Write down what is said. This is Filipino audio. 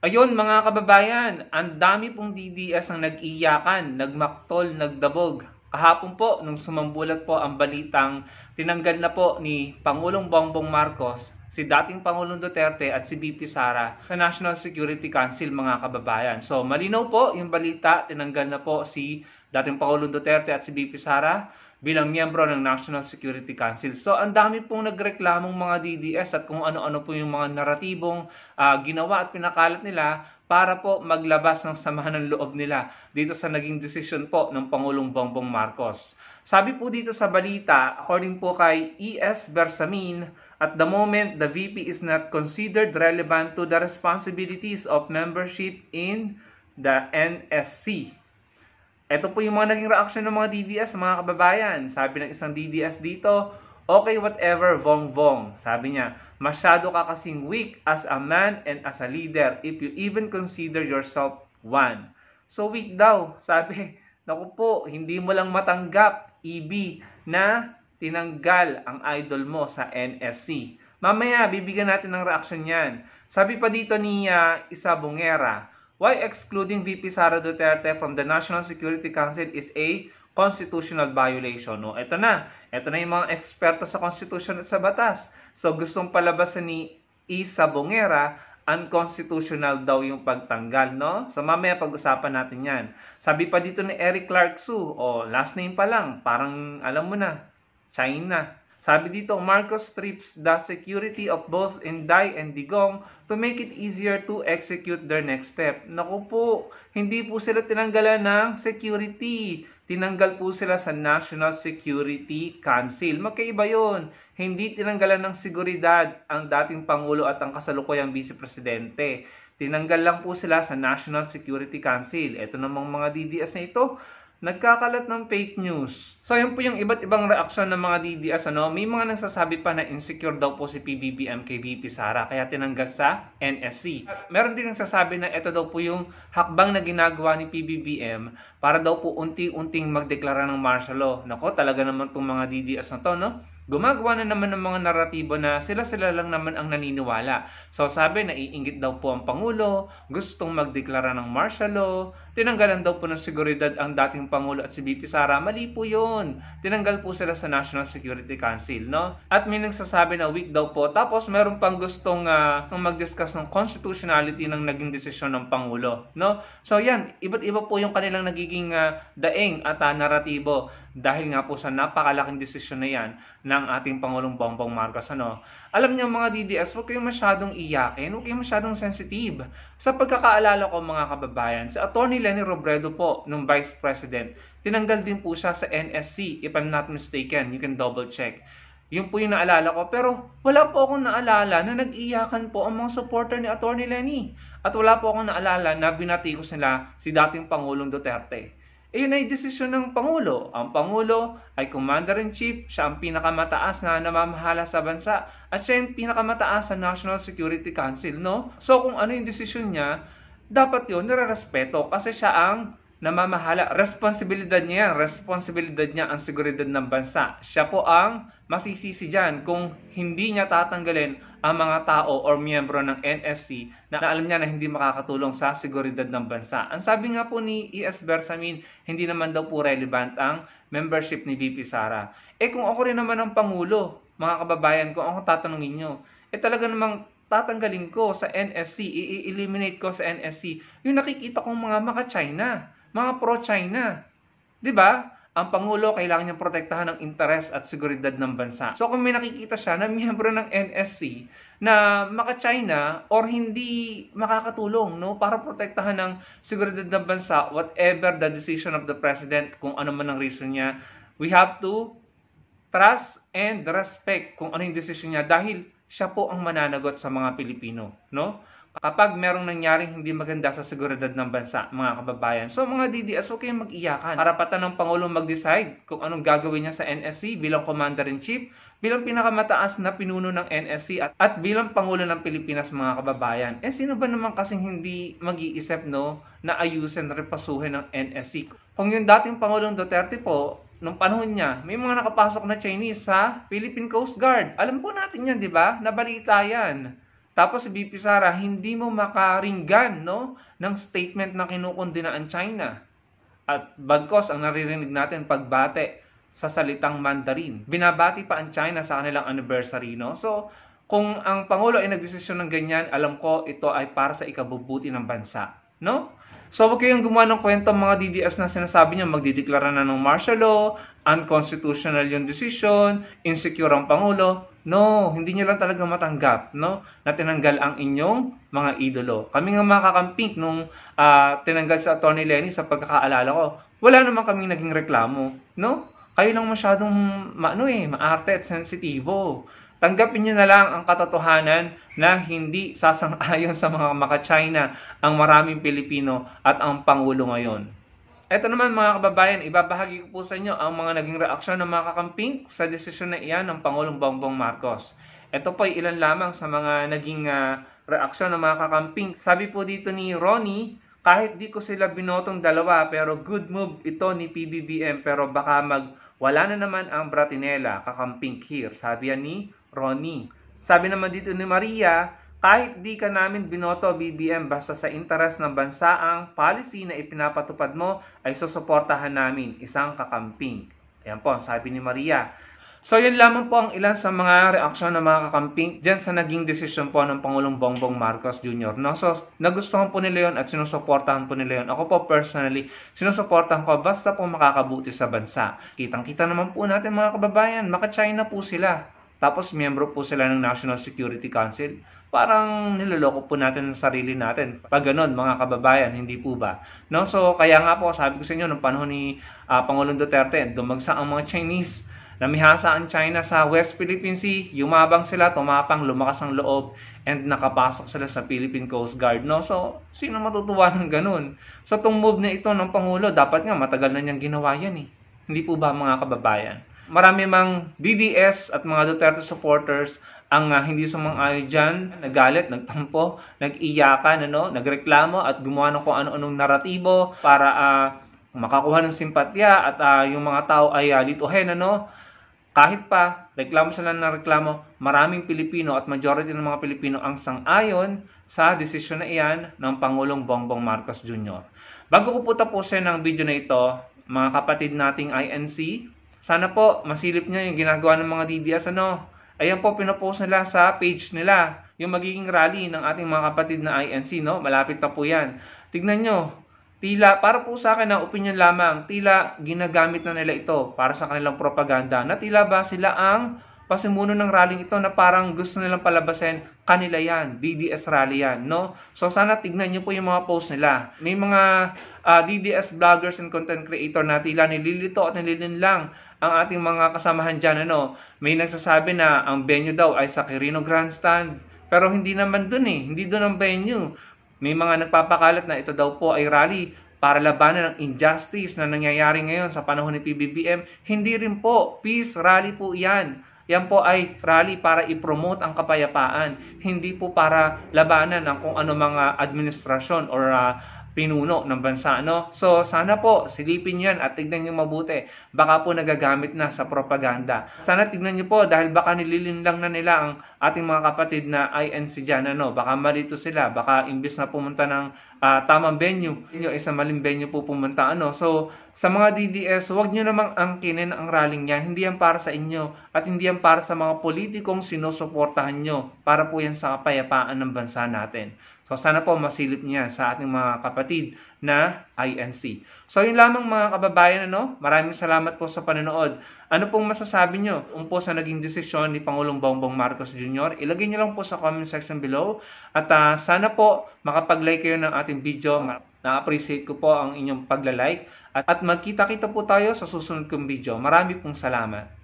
Ayun mga kababayan, ang dami pong DDS ang nag-iyakan, nagmaktol, nagdabog. Kahapon po, nung sumambulat po ang balitang tinanggal na po ni Pangulong Bongbong Marcos si dating Pangulong Duterte at si VP Sara sa National Security Council mga kababayan. So malinaw po yung balita, tinanggal na po si dating Pangulong Duterte at si VP Sara bilang miyembro ng National Security Council. So ang dami pong nagreklamong mga DDS at kung ano-ano po yung mga naratibong ginawa at pinakalat nila para po maglabas ng samahan ng loob nila dito sa naging desisyon po ng Pangulong Bongbong Marcos. Sabi po dito sa balita, according po kay E.S. Bersamin, at the moment, the VP is not considered relevant to the responsibilities of membership in the NSC. Ito po yung mga naging reaction ng mga DDS, mga kababayan. Sabi ng isang DDS dito, okay whatever, Bongbong. Sabi niya, masyado ka kasing weak as a man and as a leader if you even consider yourself one. So weak daw. Sabi, naku po, hindi mo lang matanggap, EB, na tinanggal ang idol mo sa NSC. Mamaya, bibigyan natin ng reaction yan. Sabi pa dito ni Isa Bungera, why excluding VP Sara Duterte from the National Security Council is a constitutional violation. No, ito na yung mga eksperto sa Constitution at sa batas. So gustong palabasan ni Isa Bungera, unconstitutional daw yung pagtanggal, no? So mamaya pag-usapan natin 'yan. Sabi pa dito ni Eric Clark Su, last name pa lang, parang alam mo na, China. Sabi dito, Marcos strips the security of both Inday and Digong to make it easier to execute their next step. Naku po, hindi po sila tinanggalan ng security. Tinanggal po sila sa National Security Council. Magkaiba yun. Hindi tinanggalan ng seguridad ang dating Pangulo at ang kasalukuyang Vice Presidente. Tinanggal lang po sila sa National Security Council. Ito namang mga DDS na ito, nagkakalat ng fake news. So, yun po yung iba't ibang reaksyon ng mga DDS. May mga nagsasabi pa na insecure daw po si PBBM kay VP Sara, kaya tinanggal sa NSC. At meron din nagsasabi na ito daw po yung hakbang na ginagawa ni PBBM para daw po unti-unting magdeklara ng martial law. Nako, talaga naman itong mga DDS na to, no? Gumagawa na naman ng mga naratibo na sila-sila lang naman ang naniniwala. So sabi, naiinggit daw po ang Pangulo, gustong magdeklara ng martial law, tinanggalan daw po ng seguridad ang dating Pangulo at si VP Sara. Mali po yun. Tinanggal po sila sa National Security Council, no? At may nagsasabi na weak daw po. Tapos meron pang gustong mag-discuss ng constitutionality ng naging desisyon ng Pangulo, no? So yan, iba't iba po yung kanilang nagiging daing at naratibo dahil nga po sa napakalaking desisyon na yan ng ating Pangulong Bongbong Marcos. Alam niyo mga DDS, huwag kayong masyadong iyakin, huwag kayong masyadong sensitive. Sa pagkakaalala ko mga kababayan, si Atty. Leni Robredo po, nung Vice President, tinanggal din po siya sa NSC, if I'm not mistaken, you can double check. Yun po yung naalala ko, pero wala po akong naalala na nag-iyakan po ang mga supporter ni Atty. Leni. At wala po akong naalala na binatikos nila si dating Pangulong Duterte. Yun ay desisyon ng Pangulo. Ang Pangulo ay Commander-in-Chief, siya ang pinakamataas na namamahala sa bansa at siya yung pinakamataas sa National Security Council, no? So kung ano yung desisyon niya, dapat yun nire-respeto kasi siya ang namamahala. Responsibilidad niya yan. Responsibilidad niya ang seguridad ng bansa. Siya po ang masisisi dyan kung hindi niya tatanggalin ang mga tao or miyembro ng NSC na alam niya na hindi makakatulong sa seguridad ng bansa. Ang sabi nga po ni E.S. Bersamin, hindi naman daw po relevant ang membership ni VP Sara. Kung ako rin naman ang Pangulo, mga kababayan, kung ako tatanungin nyo, talaga namang tatanggalin ko sa NSC, i-eliminate ko sa NSC, yung nakikita kong mga maka-China, mga pro-China. 'Di ba? Ang Pangulo kailangan niyang protektahan ang interes at seguridad ng bansa. So kung may nakikita siya na miyembro ng NSC na maka-China or hindi makakatulong, no, para protektahan ang seguridad ng bansa, whatever the decision of the president, kung ano man ang reason niya, we have to trust and respect kung ano yung decision niya dahil siya po ang mananagot sa mga Pilipino, no? Kapag merong nangyaring hindi maganda sa seguridad ng bansa, mga kababayan. So mga DDS, huwag kayong mag-iyakan. Karapatan ng Pangulo mag-decide kung anong gagawin niya sa NSC bilang Commander-in-Chief, bilang pinakamataas na pinuno ng NSC at bilang Pangulo ng Pilipinas, mga kababayan. Sino ba naman kasing hindi mag-iisip, no, na ayusin, repasuhin ng NSC? Kung yung dating Pangulong Duterte po, nung panahon niya, may mga nakapasok na Chinese sa Philippine Coast Guard. Alam po natin yan, di ba? Nabalita yan. Tapos si BP Sara, hindi mo makaringgan, no, ng statement na kinukondina ang China. At bagkos ang naririnig natin pagbate sa salitang Mandarin. Binabati pa ang China sa kanilang anniversary, no? So, kung ang Pangulo ay nagdesisyon ng ganyan, alam ko ito ay para sa ikabubuti ng bansa, no? So, huwag kayong gumawa ng kwento mga DDS na sinasabi niyo magdideklara na ng martial law, unconstitutional yung decision, insecure ang Pangulo. No, hindi niyo lang talaga matanggap, no, na tinanggal ang inyong mga idolo. Kami nga mga kakamping nung tinanggal sa Atty. Lenny, sa pagkakaalala ko, wala naman kaming naging reklamo, no? Kayo lang masyadong maarte at sensitibo. Tanggapin niyo na lang ang katotohanan na hindi sasang-ayon sa mga maka-China ang maraming Pilipino at ang Pangulo ngayon. Ito naman mga kababayan, ibabahagi ko po sa inyo ang mga naging reaksyon ng mga kakamping sa desisyon na iyan ng Pangulong Bongbong Marcos. Ito po ay ilan lamang sa mga naging reaksyon ng mga kakamping. Sabi po dito ni Ronnie, kahit di ko sila binotong dalawa pero good move ito ni PBBM pero baka wala na naman ang Bratinela, kakamping here. Sabi yan ni Ronnie. Sabi naman dito ni Maria, kahit di ka namin binoto BBM basta sa interes ng bansa ang policy na ipinapatupad mo ay susuportahan namin, isang kakamping. Ayan po, sabi ni Maria. So yan lamang po ang ilan sa mga reaksyon ng mga kakamping dyan sa naging desisyon po ng Pangulong Bongbong Marcos Jr. No? So nagustuhan po nila yun at sinusuportahan po nila yun. Ako po personally, sinusuportahan ko basta po makakabuti sa bansa. Kitang-kita naman po natin mga kababayan, maka-China po sila. Tapos miyembro po sila ng National Security Council. Parang niloloko po natin ang sarili natin. Pag ganun, mga kababayan, hindi po ba? No? So kaya nga po, sabi ko sa inyo, nung panahon ni Pangulong Duterte, dumagsa ang mga Chinese. Namihasa ang China sa West Philippine Sea, yumabang sila, tumapang, lumakas ang loob, and nakapasok sila sa Philippine Coast Guard. No? So, sino matutuwa ng ganun? So, itong move na ito ng Pangulo, dapat nga matagal na niyang ginawa yan eh. Hindi po ba mga kababayan? Marami mang DDS at mga Duterte supporters ang hindi sumang-ayon dyan, nagalit, nagtampo, nag-iyakan, nagreklamo at gumawa ng kung ano-anong naratibo para makakuha ng simpatya at yung mga tao ay lituhin, Kahit pa, reklamo sila ng reklamo, maraming Pilipino at majority ng mga Pilipino ang sang-ayon sa desisyon na iyan ng Pangulong Bongbong Marcos Jr. Bago ko po tapusin ang video na ito, mga kapatid nating INC, sana po masilip nyo yung ginagawa ng mga DDS. Ayan po, pinopost nila sa page nila. Yung magiging rally ng ating mga kapatid na INC, malapit na po yan. Tignan nyo. Tila, para po sa akin na opinion lamang, tila ginagamit na nila ito para sa kanilang propaganda. Na tila ba sila ang pasimuno ng rallying ito na parang gusto nilang palabasin, kanila yan, DDS rally yan, So sana tignan nyo po yung mga post nila. May mga DDS vloggers and content creator na tila nililito at nililinlang ang ating mga kasamahan dyan, May nagsasabi na ang venue daw ay sa Quirino Grandstand, pero hindi naman dun hindi dun ang venue. May mga nagpapakalat na ito daw po ay rally para labanan ng injustice na nangyayari ngayon sa panahon ni PBBM. Hindi rin po. Peace rally po yan. Yan po ay rally para i-promote ang kapayapaan. Hindi po para labanan ng kung ano mga administrasyon or pinuno ng bansa, So, sana po, silipin yan at tignan nyo mabuti. Baka po nagagamit na sa propaganda. Sana tignan nyo po dahil baka nililinlang na nila ang ating mga kapatid na INC dyan, Baka malito sila, baka imbis na pumunta ng tamang venue, inyo isa maling venue po pumunta, So, sa mga DDS, huwag nyo namang angkinin ang rallying yan. Hindi yan para sa inyo at hindi yan para sa mga politikong sinusuportahan nyo. Para po yan sa kapayapaan ng bansa natin. So, sana po masilip niya sa ating mga kapatid na INC. So, yun lamang mga kababayan, Maraming salamat po sa panonood. Ano pong masasabi nyo po sa naging desisyon ni Pangulong Bongbong Marcos Jr.? Ilagay nyo lang po sa comment section below. At sana po makapag-like kayo ng ating video. Na-appreciate ko po ang inyong pagla-like. At magkita-kita po tayo sa susunod kong video. Marami pong salamat.